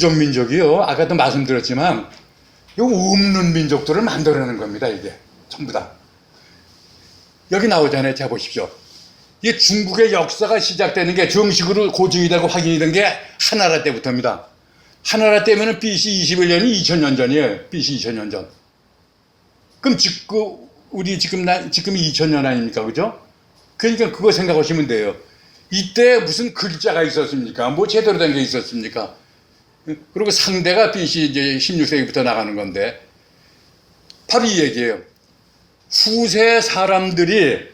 부족민족이요. 아까도 말씀드렸지만 요 없는 민족들을 만들어내는 겁니다. 이게 전부 다. 여기 나오잖아요. 자 보십시오. 이게 중국의 역사가 시작되는 게 정식으로 고증이 되고 확인이 된 게 한나라 때부터입니다. 한나라 때면은 BC 21년이 2000년 전이에요. BC 2000년 전. 그럼 우리 지금 2000년 아닙니까? 그죠? 그러니까 그거 생각하시면 돼요. 이때 무슨 글자가 있었습니까? 뭐 제대로 된 게 있었습니까? 그리고 상대가 BC 이제 16세기부터 나가는 건데 바로 이 얘기예요. 후세 사람들이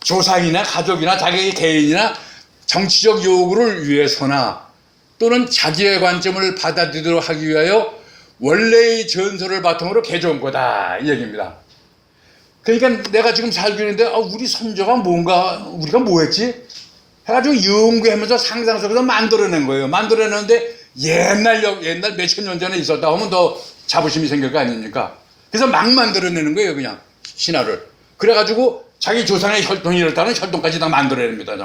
조상이나 가족이나 자기 개인이나 정치적 요구를 위해서나 또는 자기의 관점을 받아들이도록 하기 위하여 원래의 전설을 바탕으로 개조한 거다 이 얘기입니다. 그러니까 내가 지금 살고 있는데 우리 선조가 뭔가 우리가 뭐 했지? 해가지고 연구하면서 상상 속에서 만들어낸 거예요. 만들어냈는데 옛날 몇천 년 전에 있었다 하면 더 자부심이 생길 거 아닙니까? 그래서 막 만들어내는 거예요. 그냥 신화를. 그래가지고 자기 조상의 혈통이 이렇다는 혈통까지 다 만들어냅니다.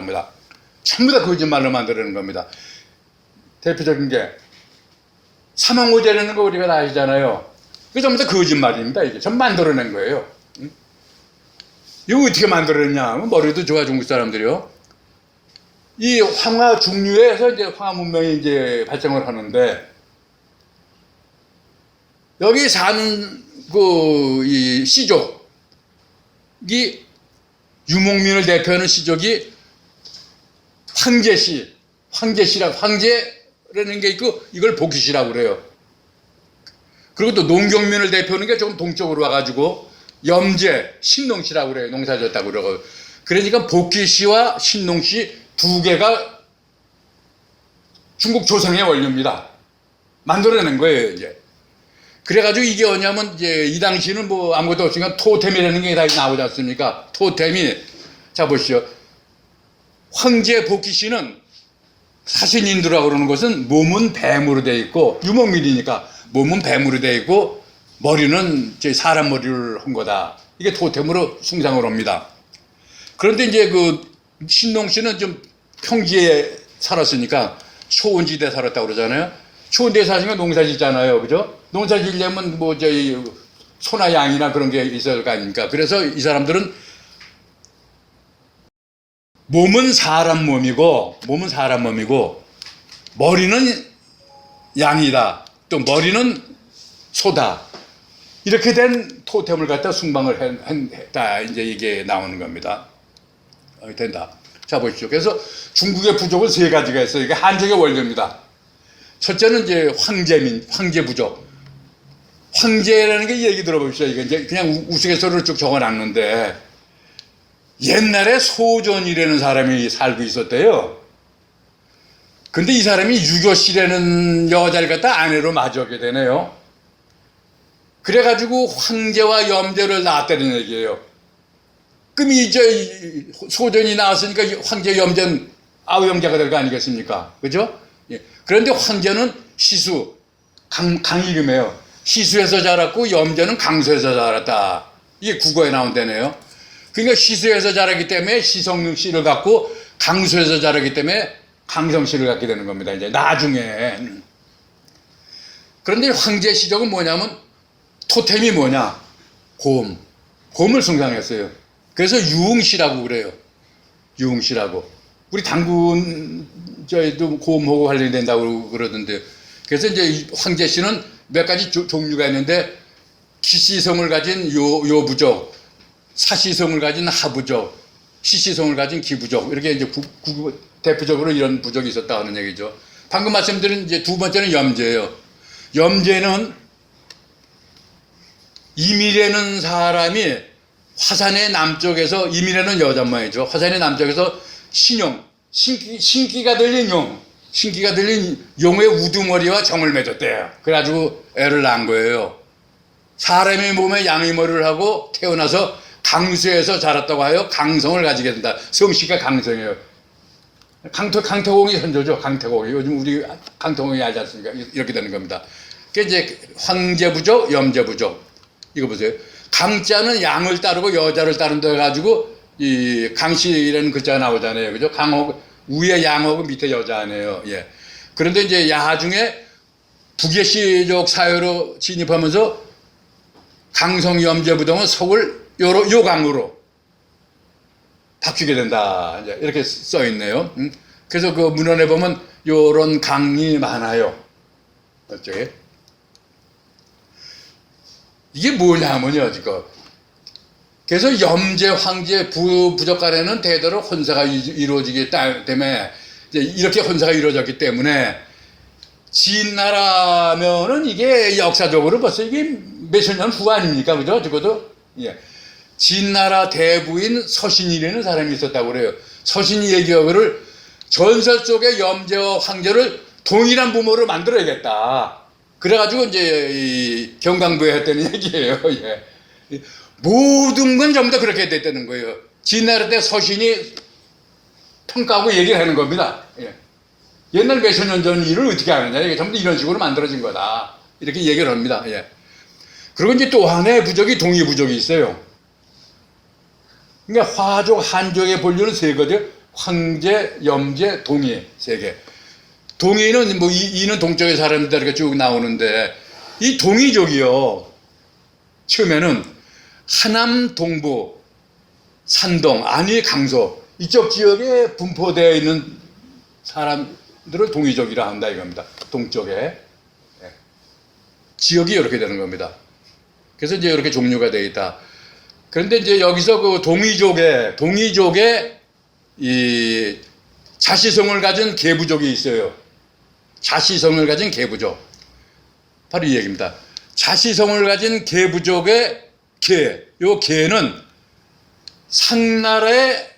전부 다 거짓말로 만들어내는 겁니다. 대표적인 게 삼왕오제라는 거 우리가 다 아시잖아요. 그게 전부 다 거짓말입니다. 이게 전 만들어낸 거예요. 이거 어떻게 만들어냈냐? 머리도 좋아 중국 사람들이요. 이 황하 중류에서 이제 황하 문명이 이제 발전을 하는데 여기 사는 이 시족이 유목민을 대표하는 시족이 황제라는 게 있고 이걸 복희시라고 그래요. 그리고 또 농경민을 대표하는 게 조금 동쪽으로 와가지고 염제, 신농시라고 그래요. 농사 지었다고 그러고. 그러니까 복희시와 신농시 두 개가 중국 조상의 원료입니다. 만들어낸 거예요, 이제. 그래가지고 이게 뭐냐면, 이제 이 당시는 뭐 아무것도 없으니까 토템이라는 게 다 나오지 않습니까? 토템이. 자, 보시죠. 황제 복희씨는 사신인들이라고 그러는 것은 몸은 뱀으로 되어 있고, 유목민이니까 몸은 뱀으로 되어 있고, 머리는 이제 사람 머리를 한 거다. 이게 토템으로 숭상을 합니다. 그런데 이제 그 신농씨는 좀 평지에 살았으니까 초원지대에 살았다고 그러잖아요. 초원지대에 사시면 농사 짓잖아요. 그죠? 농사 짓려면 뭐 소나 양이나 그런 게 있어야 할 거 아닙니까? 그래서 이 사람들은 몸은 사람 몸이고 머리는 양이다. 또 머리는 소다. 이렇게 된 토템을 갖다 숭방을 했다. 이제 이게 나오는 겁니다. 된다. 자, 보십시오. 그래서 중국의 부족은 세 가지가 있어요. 이게 한족의 원료입니다. 첫째는 이제 황제 부족. 황제라는 게 얘기 들어보십시오. 이게 이제 그냥 우스갯소리로 쭉 적어 놨는데, 옛날에 소전이라는 사람이 살고 있었대요. 근데 이 사람이 유교씨라는 여자를 갖다 아내로 맞이하게 되네요. 그래가지고 황제와 염제를 낳았다는 얘기예요. 그럼 이제 소전이 나왔으니까 황제 염제는 아우영제가 될 거 아니겠습니까? 그죠? 예. 그런데 황제는 시수, 강이름이에요. 시수에서 자랐고 염제는 강수에서 자랐다. 이게 국어에 나온다네요. 그러니까 시수에서 자랐기 때문에 시성씨를 갖고 강수에서 자랐기 때문에 강성씨를 갖게 되는 겁니다. 이제 나중에. 그런데 황제 시족은 뭐냐면 토템이 뭐냐? 곰을 숭상했어요. 그래서 유흥시라고 그래요. 유흥시라고. 우리 당군 저희도 곰하고 관련된다고 그러던데. 그래서 이제 황제 씨는 몇 가지 종류가 있는데 기시성을 가진 요부족, 사시성을 가진 하부족, 시시성을 가진 기부족 이렇게 이제 대표적으로 이런 부족이 있었다 하는 얘기죠. 방금 말씀드린 이제 두 번째는 염제예요. 염제는 이밀에는 사람이 화산의 남쪽에서 이밀에는 여자 모양이죠. 화산의 남쪽에서 신기가 들린 용의 우두머리와 정을 맺었대요. 그래가지고 애를 낳은 거예요. 사람의 몸에 양의 머리를 하고 태어나서 강수에서 자랐다고 하여 강성을 가지게 된다. 성씨가 강성이에요. 강태공이 현조죠. 강태공이. 요즘 우리 강태공이 알지 않습니까? 이렇게 되는 겁니다. 그게 이제 황제부족, 염제부족. 이거 보세요. 강자는 양을 따르고 여자를 따른다 해가지고 이 강씨라는 글자가 나오잖아요. 그죠? 강하고 위에 양하고 밑에 여자 아니에요. 예. 그런데 이제 야중에 북예시족 사회로 진입하면서 강성염제부동은 서울 요강으로 바뀌게 된다. 이제 이렇게 써 있네요. 그래서 그 문헌에 보면 요런 강이 많아요. 이쪽에. 이게 뭐냐면요, 지금. 그래서 염제, 황제, 부족 간에는 대대로 혼사가 이루어지기 때문에, 이제 이렇게 혼사가 이루어졌기 때문에, 진나라면은 이게 역사적으로 벌써 이게 몇천 년 후 아닙니까? 그죠? 적어도. 예. 진나라 대부인 서신이라는 사람이 있었다고 그래요. 서신이 얘기하기를 전설 속의 염제와 황제를 동일한 부모로 만들어야겠다. 그래가지고 이제 이 경강부에 했다는 얘기예요. 예. 모든 건 전부 다 그렇게 됐다는 거예요. 진나라 때 서신이 평가하고 얘기를 하는 겁니다. 예. 옛날 몇천 년 전 일을 어떻게 하느냐. 이게 전부 다 이런 식으로 만들어진 거다. 이렇게 얘기를 합니다. 예. 그리고 이제 또 하나의 부족이 동의부족이 있어요. 그러니까 화족, 한족의 본류는 세 개죠. 황제, 염제, 동의 세 개. 동의는 뭐 이는 동쪽의 사람들 이렇게 쭉 나오는데 이 동의족이요. 처음에는 하남 동부, 산동, 안위, 강서 이쪽 지역에 분포되어 있는 사람들을 동의족이라 한다 이겁니다. 동쪽에 지역이 이렇게 되는 겁니다. 그래서 이제 이렇게 종류가 되어 있다. 그런데 이제 여기서 그 동이족에 이 자시성을 가진 계부족이 있어요. 자시성을 가진 계부족. 바로 이 얘기입니다. 자시성을 가진 계부족의 요 계는 상나라의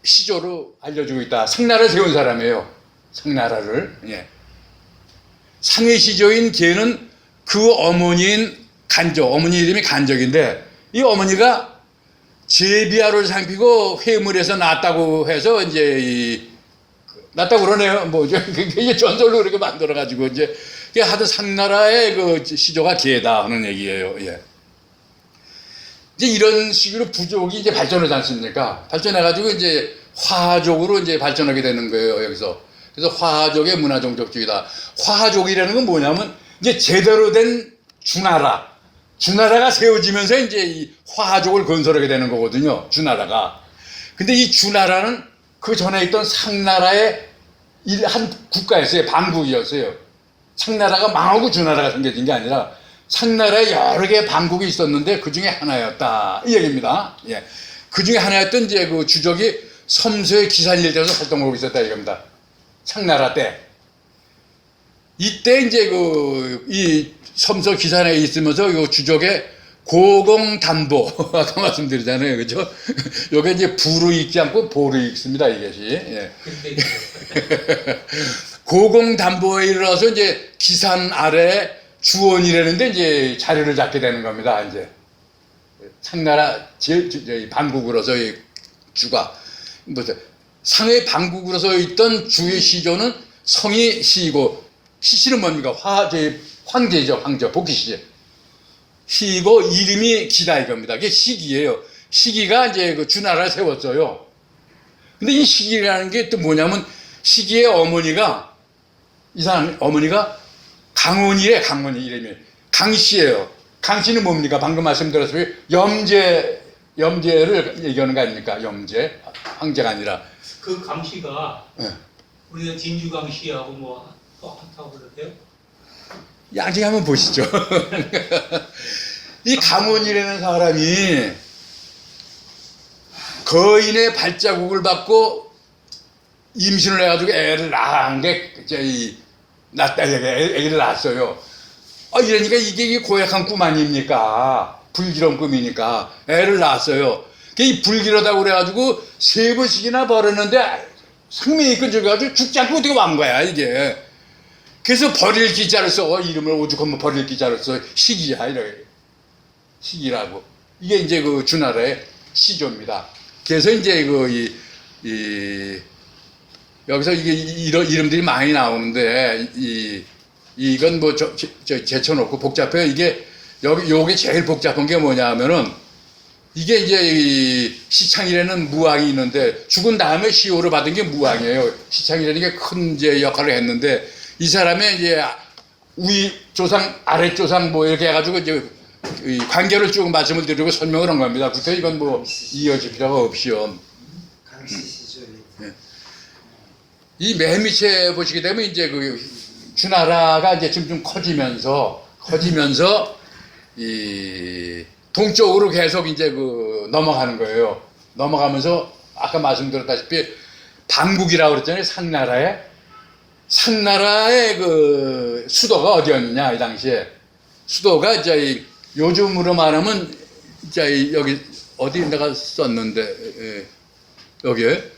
시조로 알려주고 있다. 상나라를 세운 사람이에요. 상나라를. 예. 상의 시조인 계는 그 어머니인 간적, 어머니 이름이 간적인데 이 어머니가 제비아를 상피고 회물에서 낳았다고 해서 이제 낳았다고 그러네요. 뭐 이게 전설로 그렇게 만들어 가지고 이제 하여튼 상나라의 그 시조가 계다 하는 얘기예요. 예. 이제 이런 식으로 부족이 이제 발전하지 않습니까? 발전해 가지고 이제 화족으로 이제 발전하게 되는 거예요. 여기서. 그래서 화족의 문화종족주의다. 화족이라는 건 뭐냐면 이제 제대로 된 주나라가 세워지면서 이제 이 화족을 건설하게 되는 거거든요. 주나라가. 근데 이 주나라는 그 전에 있던 상나라의 한 국가였어요. 반국이었어요. 상나라가 망하고 주나라가 생겨진 게 아니라 상나라에 여러 개의 반국이 있었는데 그 중에 하나였다. 이 얘기입니다. 예. 그 중에 하나였던 이제 그 주족이 섬서의 기산일 때서 활동하고 있었다. 이겁니다. 상나라 때. 이때 이제 이 섬서 기산에 있으면서 이 주족의 고공담보 아까 말씀드리잖아요, 그죠? 요게 이제 부로 읽지 않고 보로 읽습니다, 이것이. 예. 고공담보에 이르러서 이제 기산 아래 주원이라는데 이제 자리를 잡게 되는 겁니다, 이제. 상나라 반국으로서 이 주가 상의 반국으로서 있던 주의 시조는 성이 시이고 시시는 뭡니까? 황제죠, 황제, 복희시. 시고 이름이 기다 이겁니다. 이게 시기예요. 시기가 이제 그 주나라를 세웠어요. 근데 이 시기라는 게 또 뭐냐면 시기의 어머니가 이 사람 어머니가 강원이래. 강원이 이름이 강씨예요. 강씨는 뭡니까? 방금 말씀드렸듯이 염제를 얘기하는 거 아닙니까? 염제 황제가 아니라 그 강씨가 네. 우리가 진주 강씨하고 뭐 똑같다고 그러대요? 양식 한번 보시죠. 이 강원이라는 사람이 거인의 발자국을 받고 임신을 해가지고 애를 낳은 게 애를 낳았어요. 이러니까 이게 고약한 꿈 아닙니까? 불길한 꿈이니까 애를 낳았어요. 이 불길하다고 그래가지고 3번씩이나 벌었는데 생명이 끊겨가지고 죽지 않고 어떻게 완 거야 이게. 그래서 버릴 기자를 써. 이름을 오죽하면 버릴 기자를 써. 시기야 이래. 시기라고. 이게 이제 그 주나라의 시조입니다. 그래서 이제 여기서 이게 이런 이름들이 많이 나오는데 이건 뭐 제쳐놓고 복잡해요. 이게 요게 제일 복잡한 게 뭐냐면은 이게 이제 시창이라는 무왕이 있는데 죽은 다음에 시호를 받은 게 무왕이에요. 시창이라는 게 큰 이제 역할을 했는데 이 사람의 이제 위 조상, 아래 조상 뭐 이렇게 해가지고 이제 이 관계를 쭉 말씀을 드리고 설명을 한 겁니다. 그때 이건 뭐 이어질 필요가 없이요. 강씨 시절. 이 맨 밑에 보시게 되면 이제 그 주나라가 이제 지금 좀 커지면서 이 동쪽으로 계속 이제 그 넘어가는 거예요. 넘어가면서 아까 말씀드렸다시피 방국이라고 그랬잖아요. 상나라의 그 수도가 어디였느냐 이 당시에 수도가 이제 요즘으로 말하면 이제 여기 어디 내가 썼는데 여기에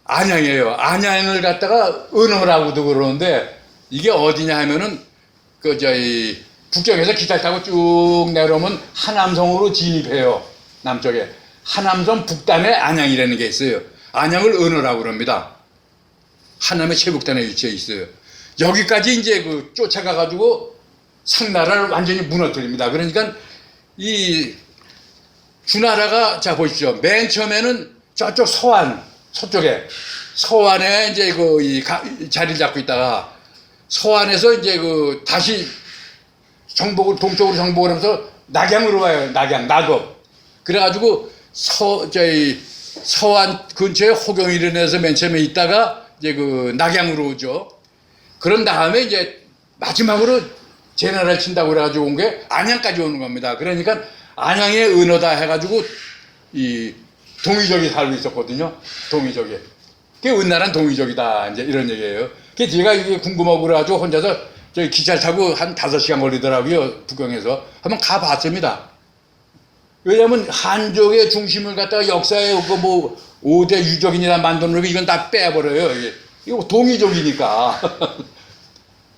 안양이에요. 안양을 갖다가 은호라고도 그러는데 이게 어디냐 하면은 그 저희 북쪽에서 기차 타고 쭉 내려오면 하남성으로 진입해요. 남쪽에 하남성 북단에 안양이라는 게 있어요. 안양을 은호라고 그럽니다. 하남의 최북단에 위치해 있어요. 여기까지 이제 그 쫓아가 가지고 상나라를 완전히 무너뜨립니다. 그러니까 이 주나라가 자 보십시오. 맨 처음에는 저쪽 서쪽에 서안에 이제 그 자리를 잡고 있다가 서안에서 이제 그 다시 동쪽으로 정복을 하면서 낙양으로 와요. 낙업. 그래가지고 서안 근처에 호경이른에서 맨 처음에 있다가 이제 그 낙양으로 오죠. 그런 다음에 이제 마지막으로 제나라를 친다고 그래가지고 온 게 안양까지 오는 겁니다. 그러니까 안양의 은어다 해가지고 이 동이족이 살고 있었거든요. 동이족이. 그게 은나라는 동이족이다. 이제 이런 얘기예요. 그래서 제가 이게 궁금하고 그래가지고 혼자서 저기 기차를 타고 한 5시간 걸리더라고요. 북경에서. 한번 가봤습니다. 왜냐면 한족의 중심을 갖다가 역사에 그 뭐 5대 유족인이나 만들어놓고 이건 다 빼버려요. 이거 동이족이니까.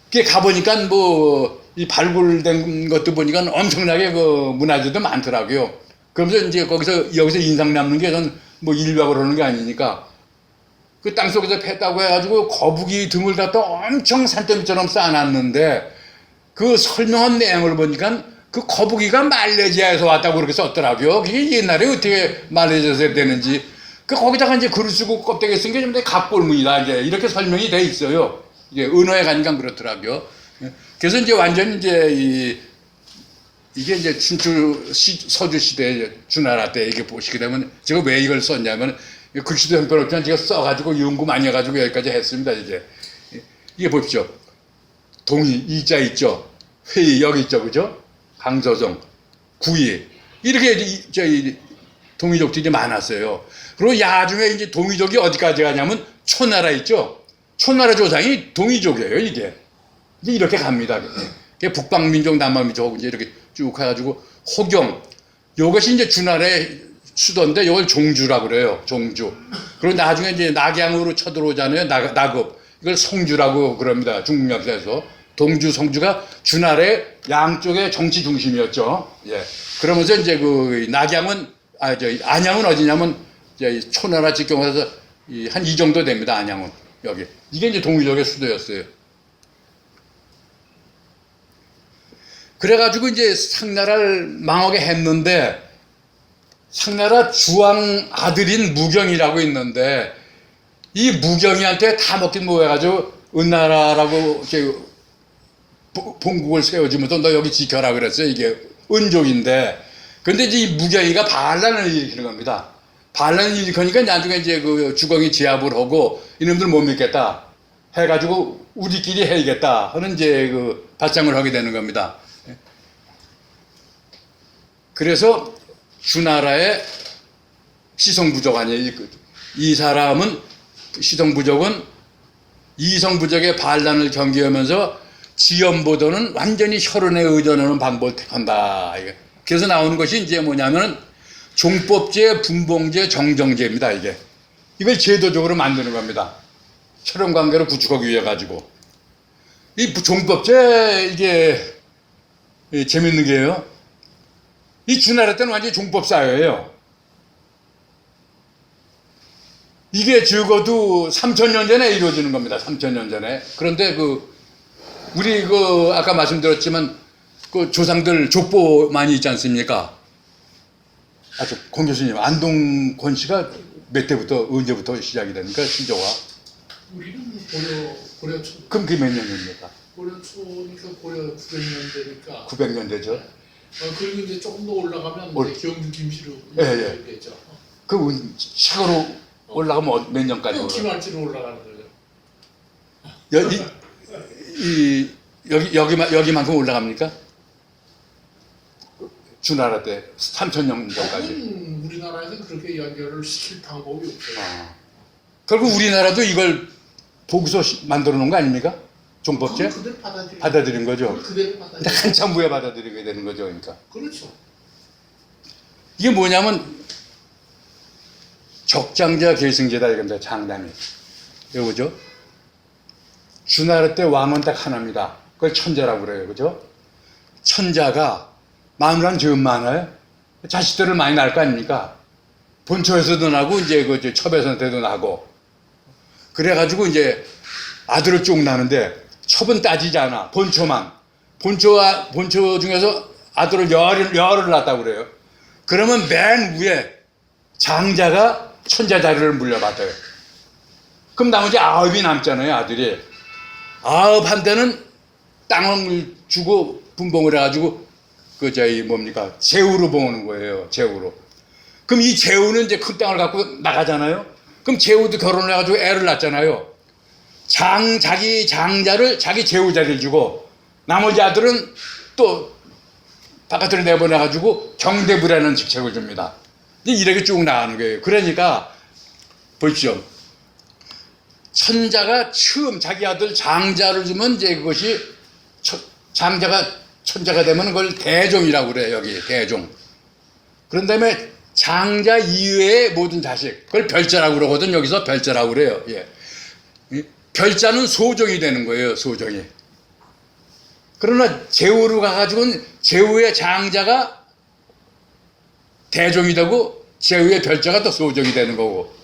그게 가보니까 뭐 이 발굴된 것도 보니까 엄청나게 그 문화재도 많더라고요. 그러면서 이제 여기서 인상 남는 게 전 뭐 인류학을 하는 게 아니니까 그 땅속에서 팼다고 해가지고 거북이 등을 갖다 엄청 산더미처럼 쌓아놨는데 그 설명한 내용을 보니까 그 거북이가 말레이시아에서 왔다고 그렇게 썼더라고요. 그게 옛날에 어떻게 말레이시아에서 되는지 그 거기다가 이제 글을 쓰고 껍데기 쓴 게 좀 갑골문이다 이제 이렇게 설명이 돼 있어요. 이게 은어에 가니까 그렇더라고요. 그래서 이제 완전 이제 이게 이제 춘추 서주 시대 주나라 때 이게 보시게 되면 제가 왜 이걸 썼냐면 글씨도 형편없지만 제가 써가지고 연구 많이 해가지고 여기까지 했습니다. 이제 이게 보십시오. 동이 이자 있죠. 회의 여기 있죠, 그죠? 강서정, 구이 이렇게 저희 동이족들이 많았어요. 그리고 야중에 이제 동이족이 어디까지 가냐면 초나라 있죠. 초나라 조상이 동이족이에요. 이게 이제 이렇게 갑니다. 북방민족, 남방민족 이제 이렇게 쭉 가가지고 호경 이것이 이제 주나라의 수도인데 이걸 종주라고 그래요. 종주. 그리고 나중에 이제 낙양으로 쳐들어오잖아요. 낙업. 이걸 성주라고 그럽니다. 중국역사에서. 동주, 성주가 주나라의 양쪽의 정치 중심이었죠. 예. 그러면서 이제 그 안양은 어디냐면 이제 초나라 직경에서 한 이 정도 됩니다. 안양은 여기. 이게 이제 동유족의 수도였어요. 그래가지고 이제 상나라를 망하게 했는데 상나라 주왕 아들인 무경이라고 있는데 이 무경이한테 다 먹긴 뭐해가지고 은나라라고 본국을 세워주면서 너 여기 지켜라 그랬어요. 이게 은족인데 근데 이제 이 무경이가 반란을 일으키는 겁니다. 반란을 일으키니까 나중에 이제 그 주공이 제압을 하고 이놈들 못 믿겠다 해가지고 우리끼리 해야겠다 하는 이제 그 발상을 하게 되는 겁니다. 그래서 주나라의 시성부족 아니에요. 이 사람은 시성부족은 이성부족의 반란을 경계하면서 지연보다는 완전히 혈연에 의존하는 방법을 택한다. 그래서 나오는 것이 이제 뭐냐면 종법제, 분봉제, 정정제입니다. 이걸 제도적으로 만드는 겁니다. 혈연 관계를 구축하기 위해 가지고 이 종법제 이게 재밌는 게요. 이 주나라 때는 완전히 종법 사회예요. 이게 적어도 3000년 전에 이루어지는 겁니다. 3000년 전에. 그런데 우리 아까 말씀드렸지만 그 조상들 족보 많이 있지 않습니까? 권 교수님, 안동권 씨가 몇 대부터 언제부터 시작이 됩니까? 신조가? 우리는 고려 초 그럼 그게 몇 년입니까? 고려 초니까 고려 900년대니까 900년대죠. 그리고 이제 조금 더 올라가면 올- 이제 경주 김씨로 예, 예. 되죠. 그 차로 올라가면 몇 년까지 그 올라가요? 기말지로 올라가는 거죠. 여기만큼 올라갑니까? 주나라 때 3000년 전까지. 우리나라에서 그렇게 연결을 시킬 방법이 없어요. 아. 결국 우리나라도 이걸 보고서 만들어 놓은 거 아닙니까? 종법제? 그걸 그대로 받아들인 거죠. 그걸 그대로 근데 받아들여. 한참 후에 받아들이게 되는 거죠. 그러니까 그렇죠. 이게 뭐냐면 적장자 계승제다 이건데 장담이 이거죠. 주나라 때 왕은 딱 하나입니다. 그걸 천자라고 그래요. 그죠? 천자가 마누라는 좀 많아요. 자식들을 많이 낳을 거 아닙니까? 본초에서도 나고 이제 그 첩에서도 나고 그래가지고 이제 아들을 쭉 낳는데 첩은 따지지 않아. 본초만. 본초 중에서 아들을 열을 낳았다고 그래요. 그러면 맨 위에 장자가 천자 자리를 물려받아요. 그럼 나머지 9이 남잖아요, 아들이. 9한테는 땅을 주고 분봉을 해가지고 뭡니까? 제후로 봉하는 거예요, 제후로. 그럼 이 제후는 이제 큰 땅을 갖고 나가잖아요. 그럼 제후도 결혼을 해가지고 애를 낳잖아요. 자기 장자를 자기 제후 자리를 주고 나머지 아들은 또 바깥으로 내보내가지고 경대부라는 직책을 줍니다. 이렇게 쭉 나가는 거예요. 그러니까 보십시오. 천자가 처음 자기 아들 장자를 주면 이제 그것이 장자가 천자가 되면 그걸 대종이라고 그래요. 여기 대종. 그런 다음에 장자 이외의 모든 자식 그걸 별자라고 그러거든. 여기서 별자라고 그래요. 예. 별자는 소종이 되는 거예요. 소종이. 그러나 제후로 가가지고는 제후의 장자가 대종이 되고 제후의 별자가 또 소종이 되는 거고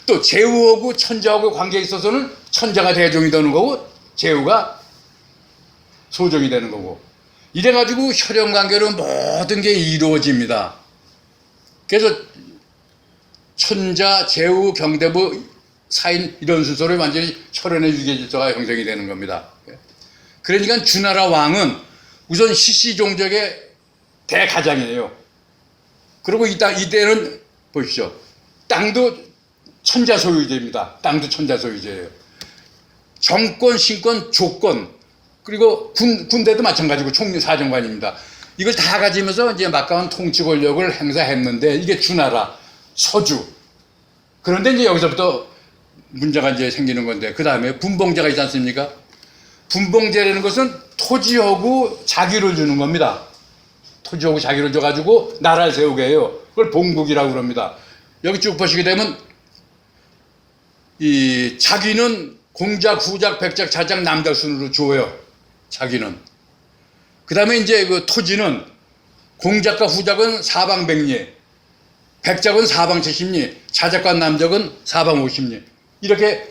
또 제후하고 천자하고 관계에 있어서는 천자가 대종이 되는 거고 제후가 소종이 되는 거고 이래가지고 혈연관계로 모든 게 이루어집니다. 그래서 천자, 제후, 경대부, 사인 이런 순서로 완전히 혈연의 유계질서가 형성이 되는 겁니다. 그러니까 주나라 왕은 우선 시시종적의 대가장이에요. 그리고 이때는 보십시오. 땅도 천자 소유제입니다. 땅도 천자 소유제예요. 정권, 신권, 조건 그리고 군대도 마찬가지고 총리사정관입니다. 이걸 다 가지면서 이제 막강한 통치 권력을 행사했는데 이게 주나라, 서주. 그런데 이제 여기서부터 문제가 이제 생기는 건데 그 다음에 분봉제가 있지 않습니까? 분봉제라는 것은 토지하고 자기를 주는 겁니다. 토지하고 자기를 줘가지고 나라를 세우게 해요. 그걸 봉국이라고 그럽니다. 여기 쭉 보시게 되면 이 자기는 공작, 후작, 백작, 자작, 남작 순으로 줘요. 자기는. 그 다음에 이제 그 토지는 공작과 후작은 사방백리, 백작은 사방칠십리, 자작과 남작은 사방오십리 이렇게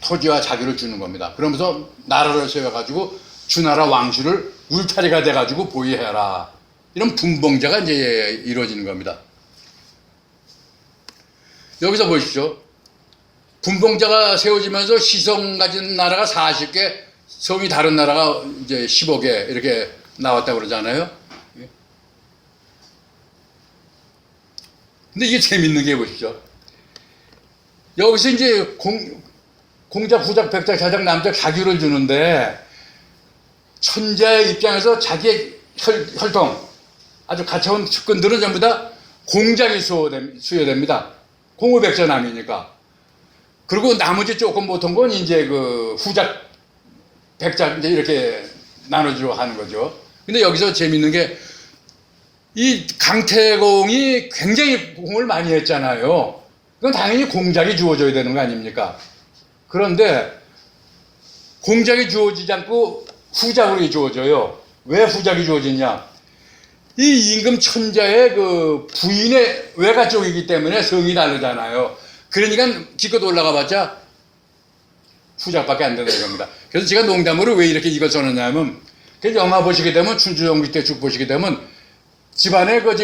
토지와 자기를 주는 겁니다. 그러면서 나라를 세워가지고 주나라 왕실을 울타리가 돼가지고 보위해라. 이런 분봉제가 이제 이루어지는 겁니다. 여기서 보십시오. 분봉제가 세워지면서 시성 가진 나라가 40개, 성이 다른 나라가 이제 15개 이렇게 나왔다고 그러잖아요. 근데 이게 재밌는 게 보십시오. 여기서 이제 공작, 후작, 백작, 자작, 남작, 자기를 주는데 천자의 입장에서 자기의 혈통, 아주 가차원 측근들은 전부 다 공작이 수여됩니다. 공후백자남이니까. 그리고 나머지 조금 못한 건 이제 그 후작, 백작 이제 이렇게 나눠주고 하는 거죠. 근데 여기서 재밌는 게 이 강태공이 굉장히 공을 많이 했잖아요. 그건 당연히 공작이 주어져야 되는 거 아닙니까? 그런데 공작이 주어지지 않고 후작으로 주어져요. 왜 후작이 주어지냐? 이 임금 천자의 그 부인의 외가 쪽이기 때문에 성이 다르잖아요. 그러니까 기껏 올라가 봤자 후작밖에 안 된다 이겁니다. 그래서 제가 농담으로 왜 이렇게 이걸 써놨냐면 그 영화 보시게 되면 춘추전국 때 쭉 보시게 되면 집안에 그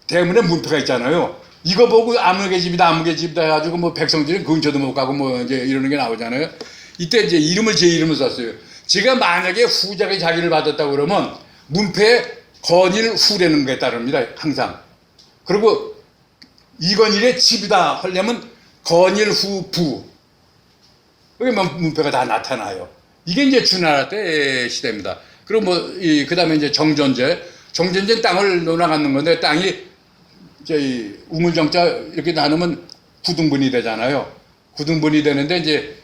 대문에 문패가 있잖아요. 이거 보고 아무개 집이다 아무개 집이다 해가지고 뭐 백성들이 근처도 못 가고 뭐 이제 이러는 게 나오잖아요. 이때 이제 이름을 제 이름을 썼어요. 제가 만약에 후자가 자기를 받았다 그러면 문패에 건일후라는 게 따릅니다. 항상. 그리고 이건일의 집이다 하려면 건일후부. 여기 문패가 다 나타나요. 이게 이제 주나라 때 시대입니다. 그리고 뭐 그 다음에 이제 정전제 땅을 논아갖는 건데 땅이 저희 우물정자 이렇게 나누면 9등분이 되잖아요. 9등분이 되는데 이제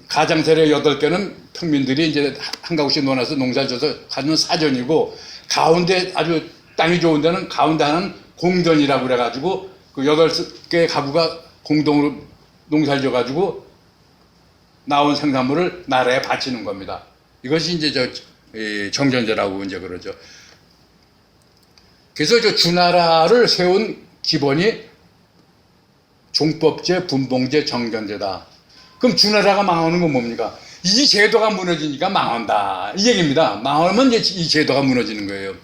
가장세력 8개는 평민들이 이제 한가구씩 논아서 농사 져서 가는 사전이고 가운데 아주 땅이 좋은 데는 가운데 하는 공전이라고 그래가지고 그 8개 가구가 공동으로 농사를 져가지고 나온 생산물을 나라에 바치는 겁니다. 이것이 이제 정전제라고 이제 그러죠. 그래서 저 주나라를 세운 기본이 종법제, 분봉제, 정전제다. 그럼 주나라가 망하는 건 뭡니까? 이 제도가 무너지니까 망한다. 이 얘기입니다. 망하면 이제 이 제도가 무너지는 거예요.